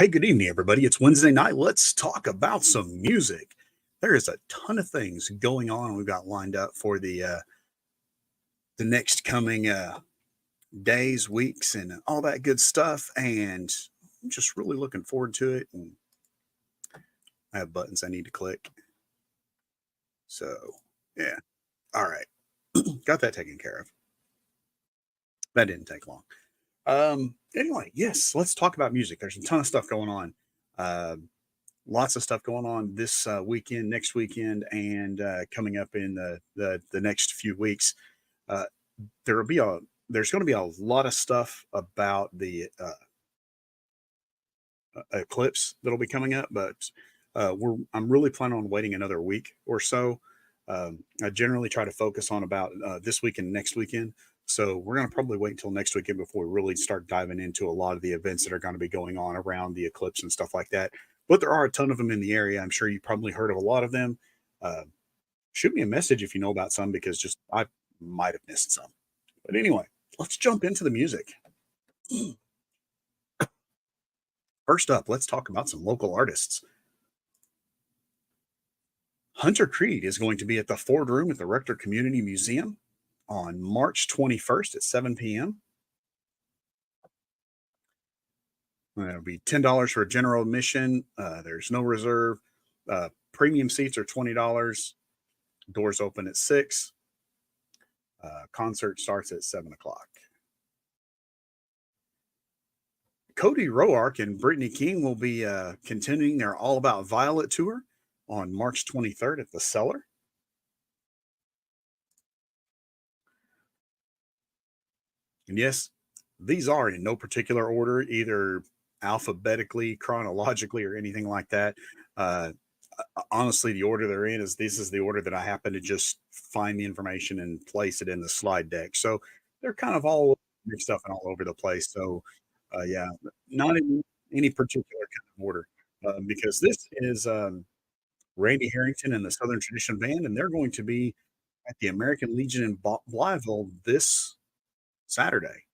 Hey, good evening, everybody. It's Wednesday night. Let's talk about some music. There is a ton of things going on. We've got lined up for the next coming days, weeks, and all that good stuff. And I'm just really looking forward to it. And I have buttons I need to click. So, yeah. All right. Got that taken care of. That didn't take long. Anyway, yes, let's talk about music. There's a ton of stuff going on. Uh, Lots of stuff going on this weekend, next weekend, and coming up in the next few weeks. Uh, there will be a there's going to be a lot of stuff about the eclipse that'll be coming up, but I'm really planning on waiting another week or so. I generally try to focus on about this weekend, next weekend. So we're going to probably wait until next weekend before we really start diving into a lot of the events that are going to be going on around the eclipse and stuff like that. But there are a ton of them in the area. I'm sure you probably heard of a lot of them. Uh, Shoot me a message if you know about some because just I might have missed some. But anyway, let's jump into the music. First up, let's talk about some local artists. Hunter Creed is going to be at the Ford Room at the Rector Community Museum on March 21st at 7 p.m. It'll be $10 for general admission. There's no reserve. Premium seats are $20. Doors open at 6. Concert starts at 7 o'clock. Cody Roark and Brittany King will be continuing their All About Violet tour on March 23rd at the Cellar. And yes, these are in no particular order, either alphabetically, chronologically, or anything like that. Uh, Honestly, the order they're in is this is the order that I happen to just find the information and place it in the slide deck. So they're kind of all mixed up and all over the place. So yeah, not in any particular kind of order because this is Randy Harrington and the Southern Tradition Band, and they're going to be at the American Legion in Blytheville this Saturday.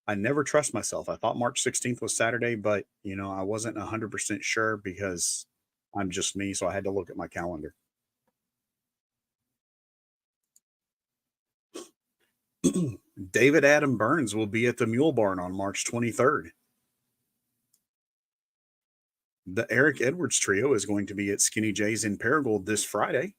I never trust myself. I thought March 16th was Saturday, but I wasn't 100% sure because I'm just me, so I had to look at my calendar. David Adam Burns will be at the Mule Barn on March 23rd. The Eric Edwards Trio is going to be at Skinny J's in Paragould this Friday.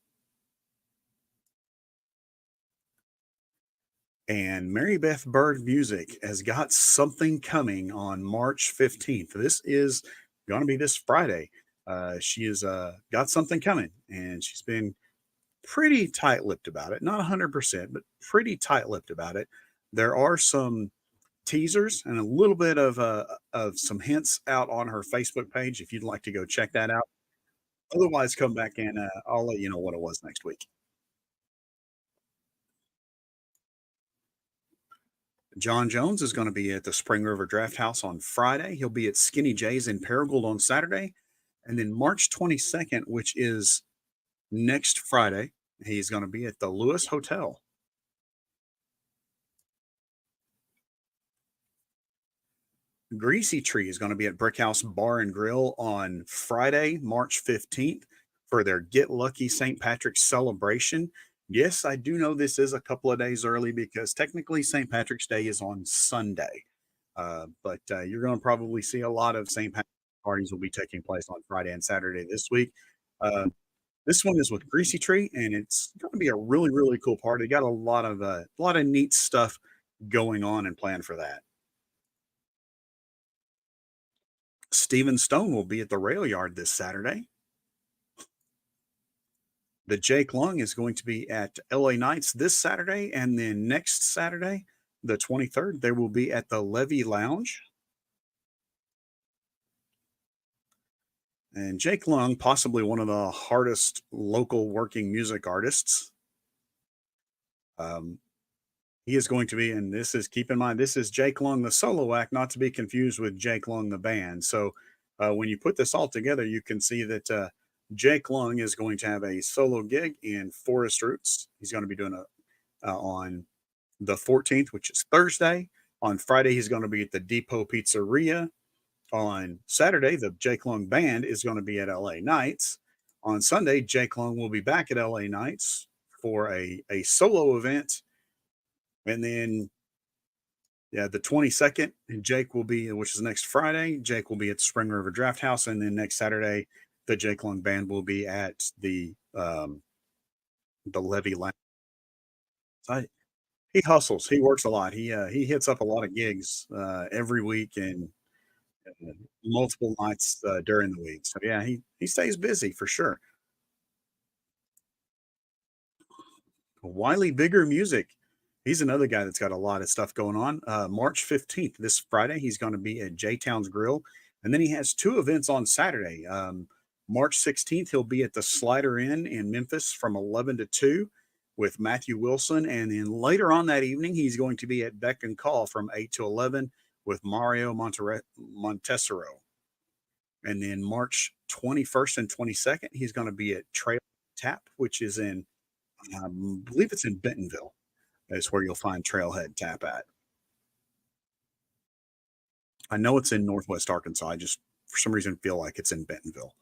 And Mary Beth Bird Music has got something coming on March 15th. This is going to be this Friday. She has got something coming, and she's been pretty tight-lipped about it. Not 100%, but pretty tight-lipped about it. There are some teasers and a little bit of some hints out on her Facebook page if you'd like to go check that out. Otherwise, come back and I'll let you know what it was next week. John Jones is going to be at the Spring River Draft House on Friday. He'll be at Skinny J's in Paragould on Saturday. And then March 22nd, which is next Friday, he's going to be at the Lewis Hotel. Greasy Tree is going to be at Brickhouse Bar and Grill on Friday, March 15th for their Get Lucky St. Patrick's celebration. Yes, I do know this is a couple of days early because technically St. Patrick's Day is on Sunday. But you're going to probably see a lot of St. Patrick's parties will be taking place on Friday and Saturday this week. This one is with Greasy Tree, and it's going to be a really, really cool party. Got a lot of neat stuff going on and planned for that. Stephen Stone will be at the Rail Yard this Saturday. The Jake Lung is going to be at LA Nights this Saturday, and then next Saturday, the 23rd, they will be at the Levy Lounge. And Jake Lung, possibly one of the hardest local working music artists. Um, he is going to be, and this is keep in mind, this is Jake Lung, the solo act, not to be confused with Jake Lung, the band. So when you put this all together, you can see that Jake Lung is going to have a solo gig in Forest Roots. He's going to be doing on the 14th, which is Thursday. On Friday, he's going to be at the Depot Pizzeria. On Saturday, the Jake Long Band is going to be at LA Nights. On Sunday, Jake Long will be back at LA Nights for a solo event. And then, yeah, the 22nd, Jake will be, which is next Friday, Jake will be at Spring River Draft House. And then next Saturday, the Jake Long Band will be at the Levy Lounge. So he hustles. He works a lot. He hits up a lot of gigs every week and multiple nights during the week. So yeah, he stays busy for sure. Wiley Bigger Music. He's another guy that's got a lot of stuff going on. March 15th, this Friday, he's going to be at J Town's Grill. And then he has two events on Saturday. March 16th, he'll be at the Slider Inn in Memphis from 11 to 2 with Matthew Wilson. And then later on that evening, he's going to be at Beck and Call from 8 to 11 with Mario Montesero. And then March 21st and 22nd, he's going to be at Trail Tap, which is in, I believe it's in Bentonville. That's where you'll find Trailhead Tap at. I know it's in Northwest Arkansas. I just, for some reason, feel like it's in Bentonville.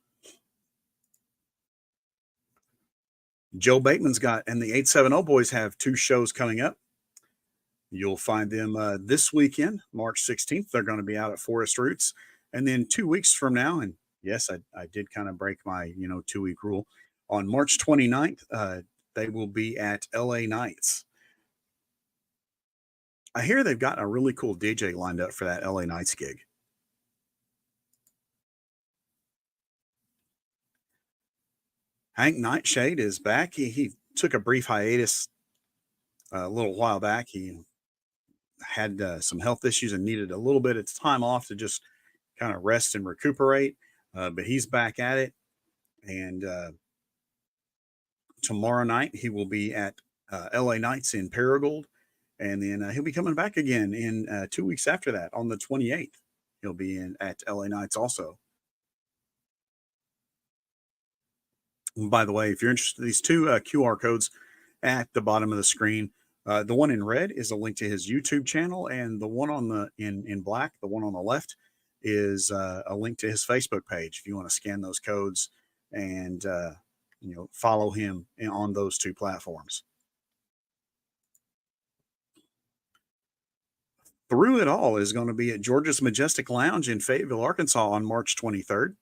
Joe Bateman's got, and the 870 boys have two shows coming up. You'll find them this weekend, March 16th. They're going to be out at Forest Roots. And then 2 weeks from now, and yes, I did kind of break my, 2 week rule. On March 29th, they will be at LA Nights. I hear they've got a really cool DJ lined up for that LA Nights gig. Hank Nightshade is back. He took a brief hiatus a little while back. He had some health issues and needed a little bit of time off to just kind of rest and recuperate. But he's back at it. And tomorrow night, he will be at LA Nights in Paragould. And then he'll be coming back again in 2 weeks after that on the 28th. He'll be in at LA Nights also. And by the way, if you're interested, these two QR codes at the bottom of the screen. The one in red is a link to his YouTube channel, and the one on the in black, the one on the left, is a link to his Facebook page. If you want to scan those codes and follow him on those two platforms. Through It All is going to be at Georgia's Majestic Lounge in Fayetteville, Arkansas on March 23rd.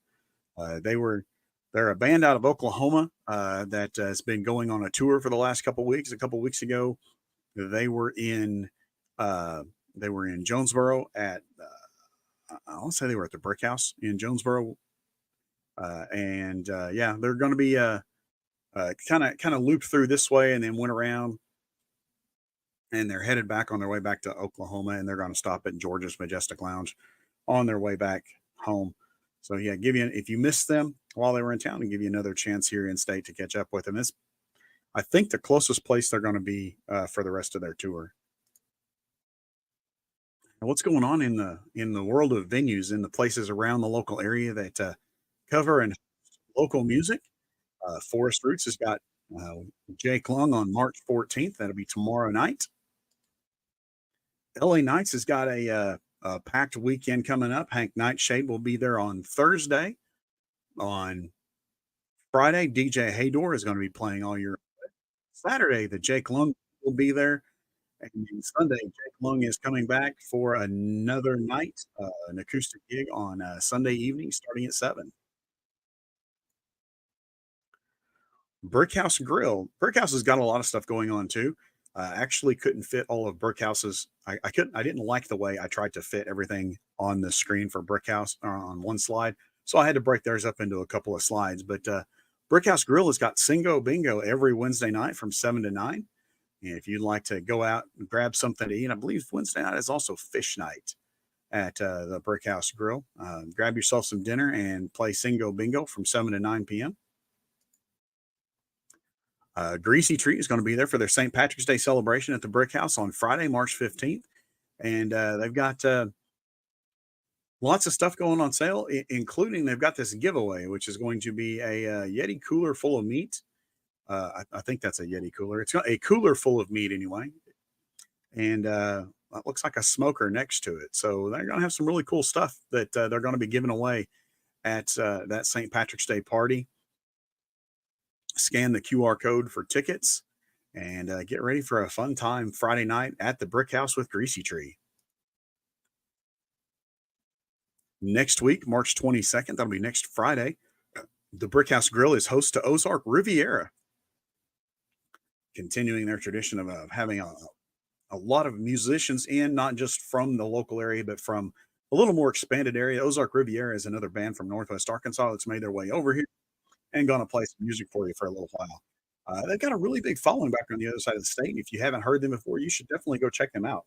They're a band out of Oklahoma that has been going on a tour for the last couple weeks. A couple weeks ago, they were in Jonesboro at I want to say they were at the Brick House in Jonesboro, and yeah, they're going to be kind of looped through this way and then went around, and they're headed back on their way back to Oklahoma, and they're going to stop at Georgia's Majestic Lounge on their way back home. So yeah, if you missed them while they were in town, and give you another chance here in state to catch up with them. It's I think the closest place they're going to be for the rest of their tour. And what's going on in the world of venues in the places around the local area that cover and local music? Forest Roots has got uh, Jake Long on March 14th. That'll be tomorrow night. LA Nights has got a packed weekend coming up. Hank Nightshade will be there on Thursday. On Friday, DJ Haydor is going to be playing all year. Saturday, the Jake Long will be there. And then Sunday, Jake Long is coming back for another night, an acoustic gig on Sunday evening starting at 7. Brickhouse Grill. Brickhouse has got a lot of stuff going on too. Actually, couldn't fit all of Brickhouse's. I couldn't. I didn't like the way I tried to fit everything on the screen for Brickhouse on one slide, so I had to break theirs up into a couple of slides. But Brickhouse Grill has got Singo Bingo every Wednesday night from 7 to 9. And if you'd like to go out and grab something to eat, I believe Wednesday night is also fish night at the Brickhouse Grill. Grab yourself some dinner and play Singo Bingo from 7 to 9 p.m. Greasy Treat is going to be there for their St. Patrick's Day celebration at the Brick House on Friday, March 15th. And they've got lots of stuff going on sale, including they've got this giveaway, which is going to be a Yeti cooler full of meat. I think that's a Yeti cooler. It's got a cooler full of meat anyway. And that looks like a smoker next to it. So they're going to have some really cool stuff that they're going to be giving away at that St. Patrick's Day party. Scan the QR code for tickets and get ready for a fun time Friday night at the Brick House with Greasy Tree. Next week, March 22nd, that'll be next Friday. The Brick House Grill is host to Ozark Riviera, continuing their tradition of having a lot of musicians in, not just from the local area, but from a little more expanded area. Ozark Riviera is another band from Northwest Arkansas that's made their way over here and going to play some music for you for a little while. They've got a really big following back on the other side of the state. And if you haven't heard them before, you should definitely go check them out.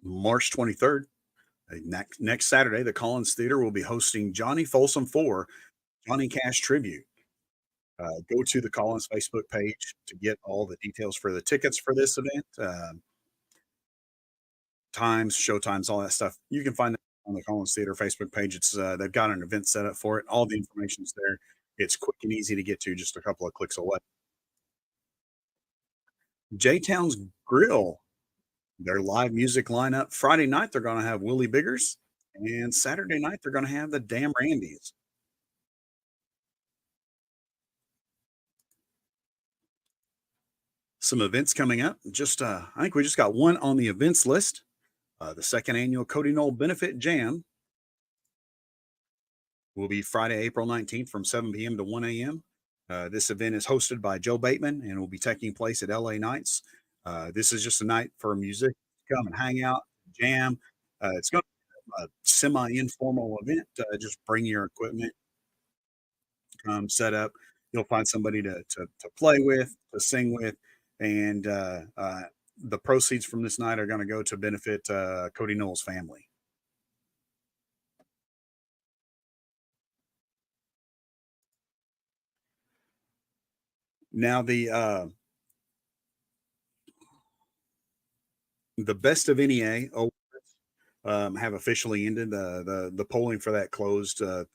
March 23rd, next Saturday, the Collins Theater will be hosting Johnny Folsom 4 Johnny Cash Tribute. Go to the Collins Facebook page to get all the details for the tickets for this event, times, show times, all that stuff. You can find that on the Collins Theater Facebook page. It's they've got an event set up for it. All the information's there. It's quick and easy to get to, just a couple of clicks away. J Town's Grill, their live music lineup. Friday night they're going to have Willie Biggers, and Saturday night they're going to have the Damn Randys. Some events coming up. Just I think we just got one on the events list. The second annual Cody Knoll Benefit Jam will be Friday, April 19th from 7 p.m. to 1 a.m. This event is hosted by Joe Bateman and will be taking place at LA Nights. This is just a night for music. Come and hang out, jam. It's going to be a semi informal event. Just bring your equipment, come set up. You'll find somebody to play with, to sing with, and the proceeds from this night are going to go to benefit Cody Knowles' family. Now the best of NEA have officially ended. The polling for that closed end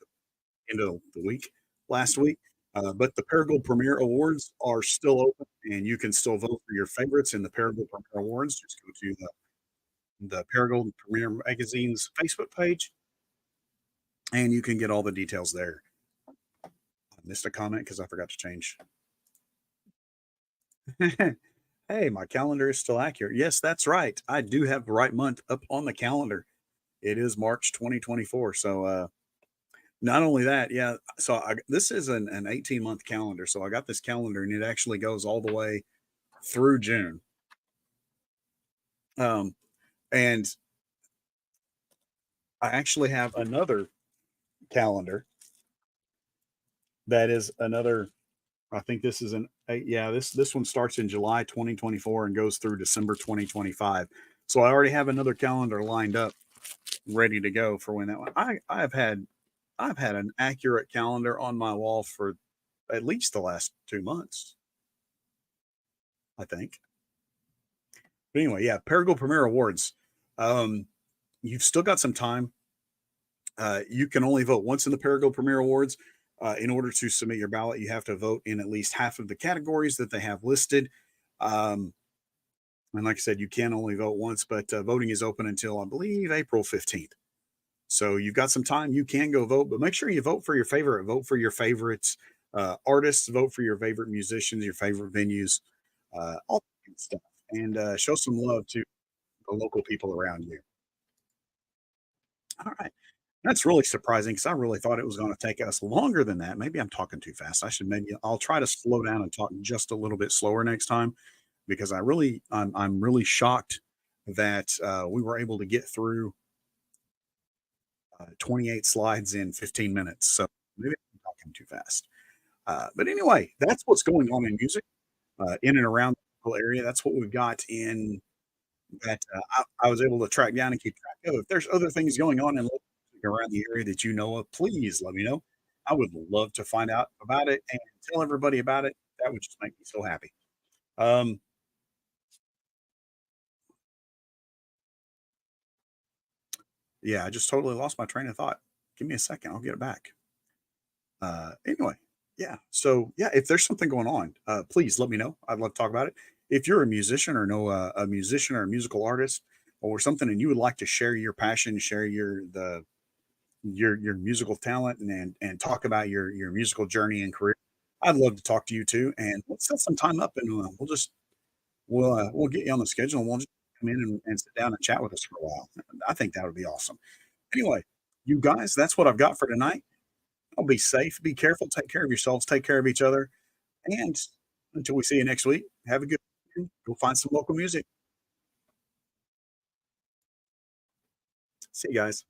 of the week last week. But the Paragould Premier Awards are still open, and you can still vote for your favorites in the Paragould Premier Awards. Just go to the Paragould Premier Magazine's Facebook page, and you can get all the details there. I missed a comment because I forgot to change. Hey, my calendar is still accurate. Yes, that's right. I do have the right month up on the calendar. It is March 2024. So, not only that, yeah. So this is an 18-month calendar. So I got this calendar and it actually goes all the way through June. Um, and I actually have another calendar that is another. I think this is yeah. This one starts in July 2024 and goes through December 2025. So I already have another calendar lined up, ready to go for when that one. I've had an accurate calendar on my wall for at least the last 2 months. I think. But anyway, yeah, Paragould Premier Awards. Um, you've still got some time. You can only vote once in the Paragould Premier Awards. In order to submit your ballot, you have to vote in at least half of the categories that they have listed. Um, and like I said, you can only vote once, but voting is open until I believe April 15th. So you've got some time. You can go vote, but make sure you vote for your favorite. Vote for your favorites artists. Vote for your favorite musicians, your favorite venues, all that good stuff, and show some love to the local people around you. All right. That's really surprising because I really thought it was going to take us longer than that. Maybe I'm talking too fast. I'll try to slow down and talk just a little bit slower next time because I'm really shocked that we were able to get through 28 slides in 15 minutes. So maybe I'm talking too fast. But anyway, that's what's going on in music in and around the local area. That's what we've got in that I was able to track down and keep track of. If there's other things going on in local music around the area that you know of, please let me know. I would love to find out about it and tell everybody about it. That would just make me so happy. Um, yeah, I just totally lost my train of thought. Give me a second, I'll get it back. Anyway, yeah. So yeah, if there's something going on, please let me know. I'd love to talk about it. If you're a musician or know a musician or a musical artist or something, and you would like to share your passion, share your musical talent, and talk about your musical journey and career, I'd love to talk to you too. And let's set some time up, and we'll get you on the schedule, and we'll just come in and sit down and chat with us for a while. I think that would be awesome. Anyway, you guys, that's what I've got for tonight. I'll be safe, be careful, take care of yourselves, take care of each other, and until we see you next week, have a good weekend. Go find some local music. See you guys.